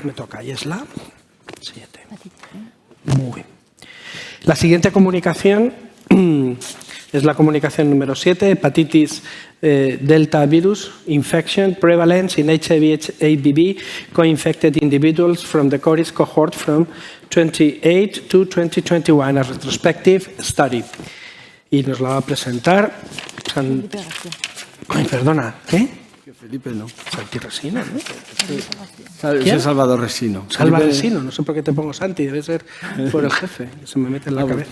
me toca, y es la 7. Muy bien. La siguiente comunicación es la comunicación número 7, hepatitis delta virus infection prevalence in HIV/HBV co-infected individuals from the CORIS cohort from 28 to 2021, a retrospective study. Y nos la va a presentar Ay, perdona, ¿qué? Felipe no. Santi Resino, ¿no? Es Salvador Resino. Salvador Resino, no sé por qué te pongo Santi, debe ser por el jefe, que se me mete en la cabeza.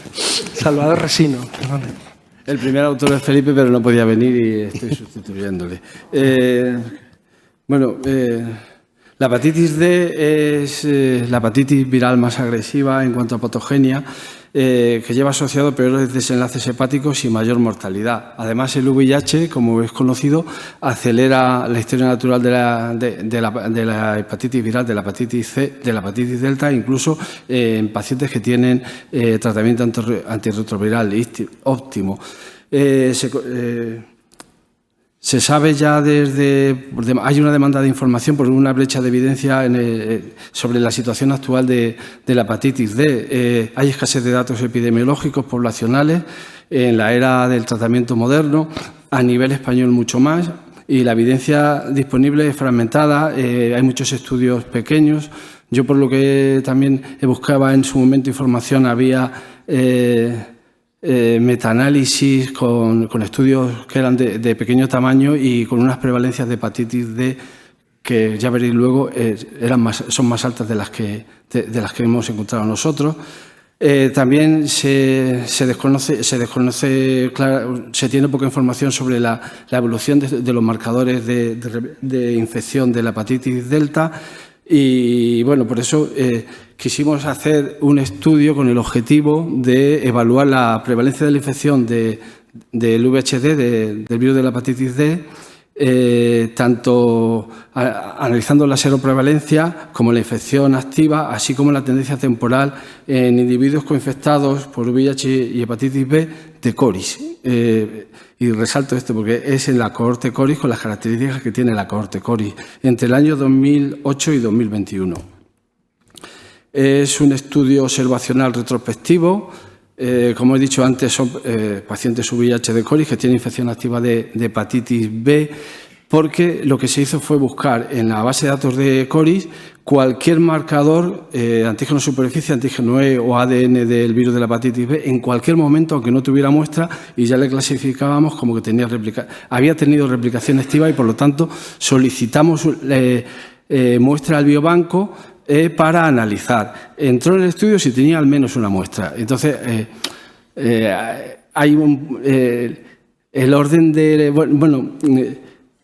Salvador Resino, perdón. El primer autor es Felipe, pero no podía venir y estoy sustituyéndole. La hepatitis D es la hepatitis viral más agresiva en cuanto a patogenia, que lleva asociado peores desenlaces hepáticos y mayor mortalidad. Además, el VIH, como es conocido, acelera la historia natural de la hepatitis viral, de la hepatitis C, de la hepatitis delta, incluso en pacientes que tienen tratamiento antirretroviral óptimo. Se sabe ya hay una demanda de información por una brecha de evidencia sobre la situación actual de la hepatitis D. Hay escasez de datos epidemiológicos poblacionales en la era del tratamiento moderno, a nivel español mucho más, y la evidencia disponible es fragmentada, hay muchos estudios pequeños. Yo, por lo que también buscaba en su momento información, había metaanálisis con estudios que eran de pequeño tamaño y con unas prevalencias de hepatitis D que ya veréis luego son más altas de las que hemos encontrado nosotros. También se tiene poca información sobre la evolución de los marcadores de infección de la hepatitis delta. Y bueno, por eso quisimos hacer un estudio con el objetivo de evaluar la prevalencia de la infección del VIH-D, del virus de la hepatitis D, tanto analizando la seroprevalencia como la infección activa, así como la tendencia temporal en individuos coinfectados por VIH y hepatitis B de CORIS. Y resalto esto porque es en la cohorte CORIS con las características que tiene la cohorte CORIS entre el año 2008 y 2021. Es un estudio observacional retrospectivo. Como he dicho antes, son pacientes VIH de CORIS que tienen infección activa de hepatitis B, porque lo que se hizo fue buscar en la base de datos de CORIS cualquier marcador, antígeno superficie, antígeno E o ADN del virus de la hepatitis B, en cualquier momento, aunque no tuviera muestra, y ya le clasificábamos como que había tenido replicación activa y, por lo tanto, solicitamos muestra al biobanco para analizar. Entró en el estudio si tenía al menos una muestra. Entonces, hay el orden de...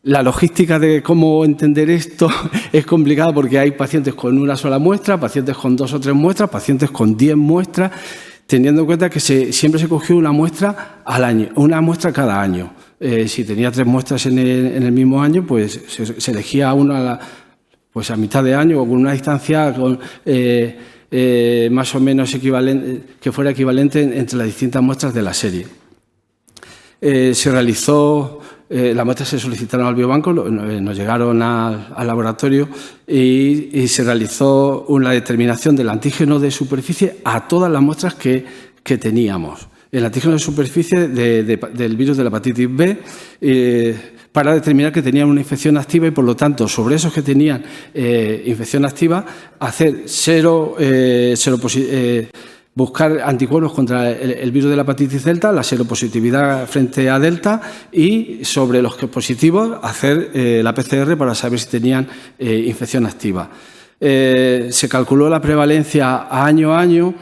la logística de cómo entender esto es complicada porque hay pacientes con una sola muestra, pacientes con 2 o 3 muestras, pacientes con 10 muestras, teniendo en cuenta que siempre se cogió una muestra al año, una muestra cada año. Si tenía 3 muestras en el mismo año, pues se elegía una a mitad de año o con una distancia más o menos equivalente, que fuera equivalente entre las distintas muestras de la serie. Se realizó... las muestras se solicitaron al biobanco, nos llegaron al laboratorio y se realizó una determinación del antígeno de superficie a todas las muestras que teníamos. El antígeno de superficie del virus de la hepatitis B para determinar que tenían una infección activa y, por lo tanto, sobre esos que tenían infección activa, hacer buscar anticuerpos contra el virus de la hepatitis delta, la seropositividad frente a delta, y sobre los que positivos hacer la PCR para saber si tenían infección activa. Se calculó la prevalencia año a año,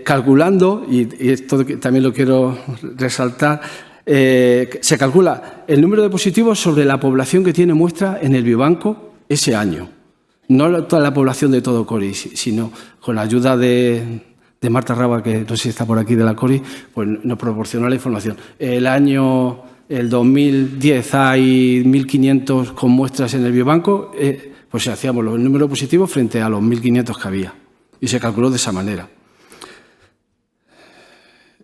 calculando, y esto también lo quiero resaltar, se calcula el número de positivos sobre la población que tiene muestra en el biobanco ese año. No toda la población de todo CORIS, sino con la ayuda de Marta Raba, que no sé si está por aquí, de la CORIS, pues nos proporcionó la información. El 2010 hay 1.500 con muestras en el biobanco, pues hacíamos los números positivos frente a los 1.500 que había. Y se calculó de esa manera.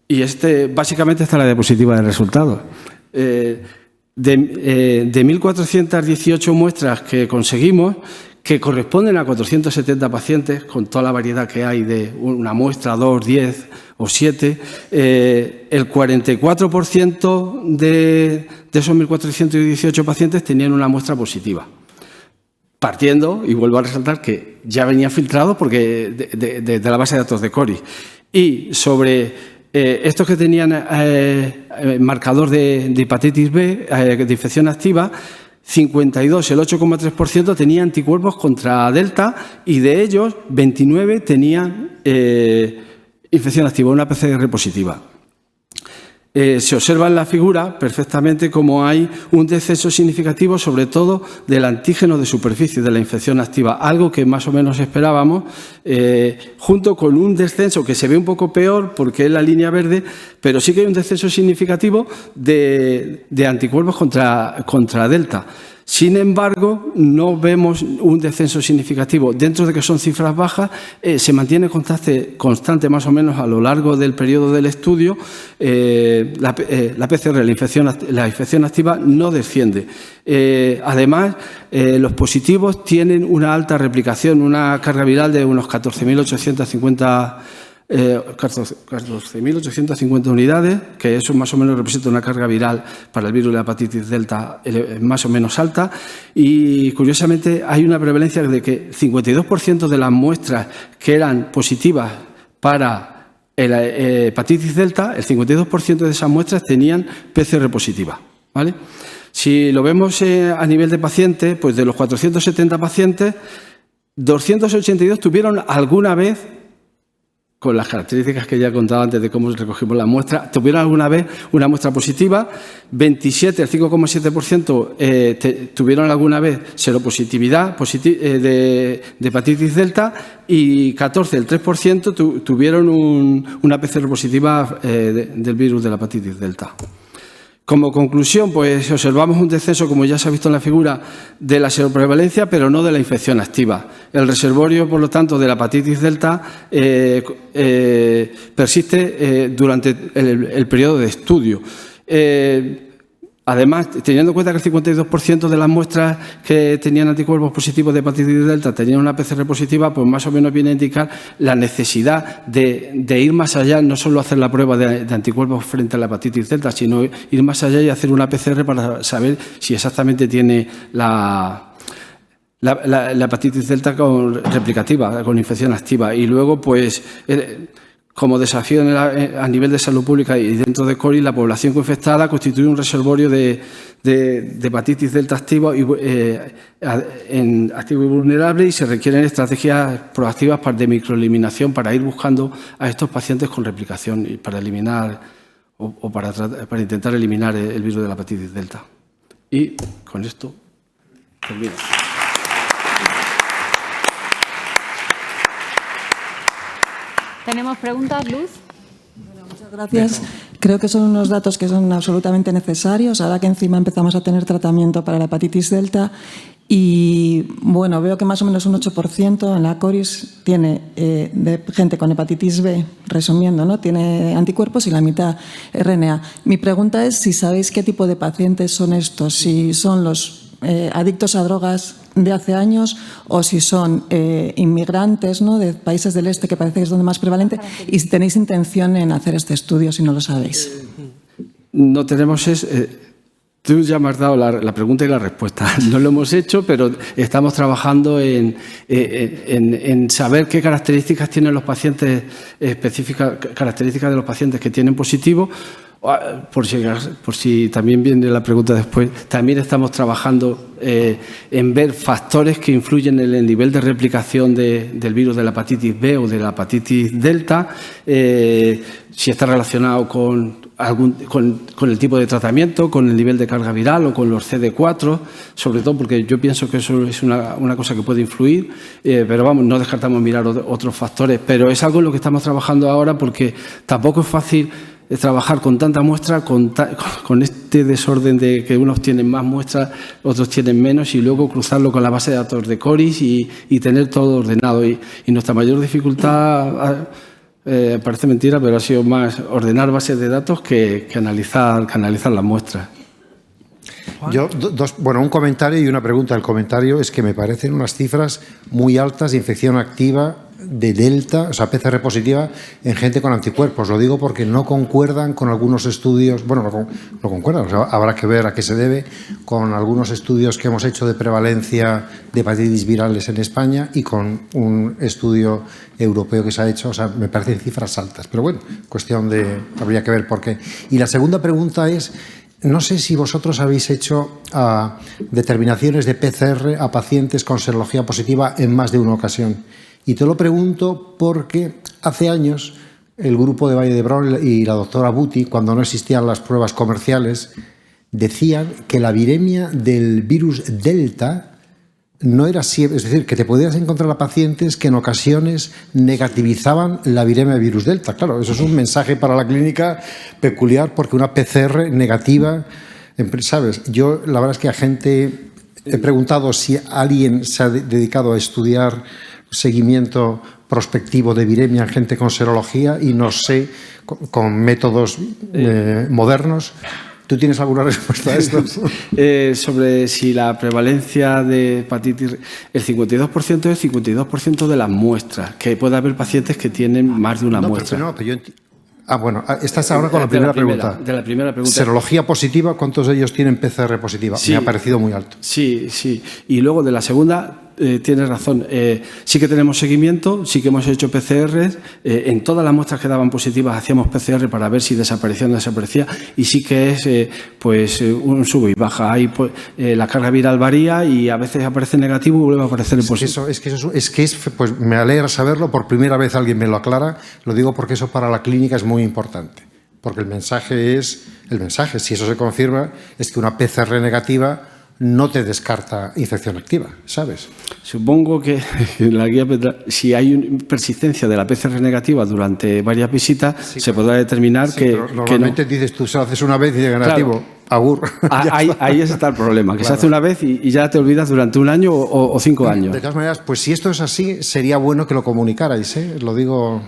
Y básicamente esta es la diapositiva de resultados. De 1.418 muestras que conseguimos, que corresponden a 470 pacientes, con toda la variedad que hay de una muestra, 2, 10 o 7, el 44% de esos 1.418 pacientes tenían una muestra positiva. Partiendo, y vuelvo a resaltar, que ya venía filtrado porque de la base de datos de Cori. Y sobre estos que tenían marcador de hepatitis B, de infección activa, 52, el 8,3% tenía anticuerpos contra Delta y de ellos 29 tenían infección activa, una PCR positiva. Se observa en la figura perfectamente cómo hay un descenso significativo, sobre todo del antígeno de superficie de la infección activa, algo que más o menos esperábamos, junto con un descenso que se ve un poco peor porque es la línea verde, pero sí que hay un descenso significativo de anticuerpos contra Delta. Sin embargo, no vemos un descenso significativo. Dentro de que son cifras bajas, se mantiene constante más o menos a lo largo del periodo del estudio. La PCR, la infección activa, no desciende. Además, los positivos tienen una alta replicación, una carga viral de unos 14.850 unidades, que eso más o menos representa una carga viral para el virus de la hepatitis delta más o menos alta. Y curiosamente hay una prevalencia de que 52% de las muestras que eran positivas para la hepatitis delta, el 52% de esas muestras tenían PCR positiva, ¿vale? Si lo vemos a nivel de pacientes, pues de los 470 pacientes, 282 tuvieron alguna vez, con las características que ya he contado antes de cómo recogimos la muestra, tuvieron alguna vez una muestra positiva, 27, el 5,7% tuvieron alguna vez seropositividad de hepatitis delta y 14, el 3% tuvieron una PCR positiva del virus de la hepatitis delta. Como conclusión, pues observamos un descenso, como ya se ha visto en la figura, de la seroprevalencia, pero no de la infección activa. El reservorio, por lo tanto, de la hepatitis delta persiste durante el periodo de estudio. Además, teniendo en cuenta que el 52% de las muestras que tenían anticuerpos positivos de hepatitis delta tenían una PCR positiva, pues más o menos viene a indicar la necesidad de ir más allá, no solo hacer la prueba de anticuerpos frente a la hepatitis delta, sino ir más allá y hacer una PCR para saber si exactamente tiene la hepatitis delta replicativa, con infección activa. Y luego, pues, como desafío a nivel de salud pública y dentro de Cori, la población infectada constituye un reservorio de hepatitis delta activo y vulnerable, y se requieren estrategias proactivas de microeliminación para ir buscando a estos pacientes con replicación y para eliminar o para intentar eliminar el virus de la hepatitis delta. Y con esto termino. ¿Tenemos preguntas, Luz? Bueno, muchas gracias. Creo que son unos datos que son absolutamente necesarios, ahora que encima empezamos a tener tratamiento para la hepatitis delta. Y bueno, veo que más o menos un 8% en la CORIS tiene de gente con hepatitis B, resumiendo, ¿no? Tiene anticuerpos y la mitad RNA. Mi pregunta es si sabéis qué tipo de pacientes son estos, si son los adictos a drogas de hace años o si son inmigrantes, ¿no?, de países del este, que parece que es donde más prevalente, y si tenéis intención en hacer este estudio, si no lo sabéis. No tenemos... Tú ya me has dado la pregunta y la respuesta. No lo hemos hecho, pero estamos trabajando en saber qué características tienen los pacientes, específicas características de los pacientes que tienen positivo. Por si también viene la pregunta después, también estamos trabajando en ver factores que influyen en el nivel de replicación del virus de la hepatitis B o de la hepatitis delta, si está relacionado con el tipo de tratamiento, con el nivel de carga viral o con los CD4, sobre todo porque yo pienso que eso es una cosa que puede influir, pero vamos, no descartamos mirar otros factores, pero es algo en lo que estamos trabajando ahora porque tampoco es fácil trabajar con tanta muestra, con este desorden de que unos tienen más muestras, otros tienen menos, y luego cruzarlo con la base de datos de Coris y tener todo ordenado. Y nuestra mayor dificultad, parece mentira, pero ha sido más ordenar bases de datos que analizar las muestras. Juan. Bueno, un comentario y una pregunta. El comentario es que me parecen unas cifras muy altas de infección activa de Delta, o sea, PCR positiva en gente con anticuerpos. Lo digo porque no concuerdan con algunos estudios, bueno, no concuerdan, o sea, habrá que ver a qué se debe, con algunos estudios que hemos hecho de prevalencia de hepatitis virales en España y con un estudio europeo que se ha hecho. O sea, me parecen cifras altas, pero bueno, cuestión de, habría que ver por qué. Y la segunda pregunta es, no sé si vosotros habéis hecho determinaciones de PCR a pacientes con serología positiva en más de una ocasión. Y te lo pregunto porque hace años el grupo de Valle d'Hebron y la doctora Buti, cuando no existían las pruebas comerciales, decían que la viremia del virus Delta no era siempre, es decir, que te podías encontrar a pacientes que en ocasiones negativizaban la viremia del virus Delta. Claro, eso es un mensaje para la clínica peculiar porque una PCR negativa, ¿sabes? Yo la verdad es que a gente he preguntado si alguien se ha dedicado a estudiar seguimiento prospectivo de viremia en gente con serología y no sé, con métodos modernos. ¿Tú tienes alguna respuesta a esto? Sobre si la prevalencia de hepatitis, el 52% es el 52% de las muestras, que puede haber pacientes que tienen más de una muestra. Bueno, estás ahora con la primera pregunta. De la primera pregunta. Serología positiva, ¿cuántos de ellos tienen PCR positiva? Sí, me ha parecido muy alto. Sí. Y luego de la segunda, tienes razón. Sí que tenemos seguimiento, sí que hemos hecho PCR. En todas las muestras que daban positivas hacíamos PCR para ver si desaparecía o no desaparecía. Y sí que es un sube y baja. Ahí la carga viral varía y a veces aparece negativo y vuelve a aparecer positivo. Pues me alegra saberlo. Por primera vez alguien me lo aclara. Lo digo porque eso para la clínica es muy importante. Porque el mensaje, si eso se confirma, es que una PCR negativa no te descarta infección activa, ¿sabes? Supongo que la guía, si hay persistencia de la PCR negativa durante varias visitas, sí, se podrá determinar que normalmente no. Dices, tú se lo haces una vez y de negativo, claro. Agur. Ahí está el problema, que claro. Se hace una vez y ya te olvidas durante un año o 5 años. De todas maneras, pues si esto es así, sería bueno que lo comunicarais, ¿eh? Lo digo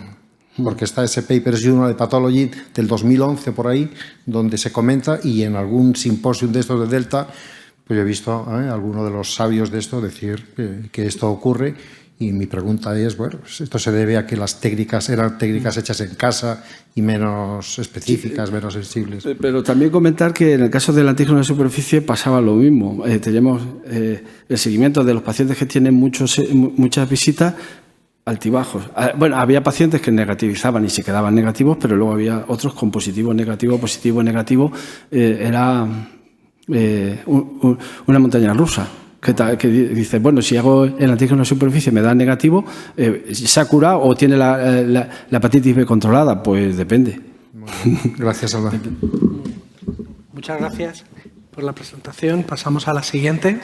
porque está ese Papers Journal de Pathology del 2011 por ahí, donde se comenta, y en algún simposium de estos de Delta, pues yo he visto a alguno de los sabios de esto decir que esto ocurre, y mi pregunta es, bueno, pues esto se debe a que las técnicas eran técnicas hechas en casa y menos específicas, menos sensibles. Pero también comentar que en el caso del antígeno de superficie pasaba lo mismo. Tenemos el seguimiento de los pacientes que tienen muchas visitas, altibajos. Bueno, había pacientes que negativizaban y se quedaban negativos, pero luego había otros con positivo, negativo, positivo, negativo. Era una montaña rusa. Que dice, bueno, si hago el antígeno de superficie me da negativo, ¿se ha curado o tiene la hepatitis B controlada? Pues depende. Gracias, Alba. Muchas gracias por la presentación. Pasamos a la siguiente.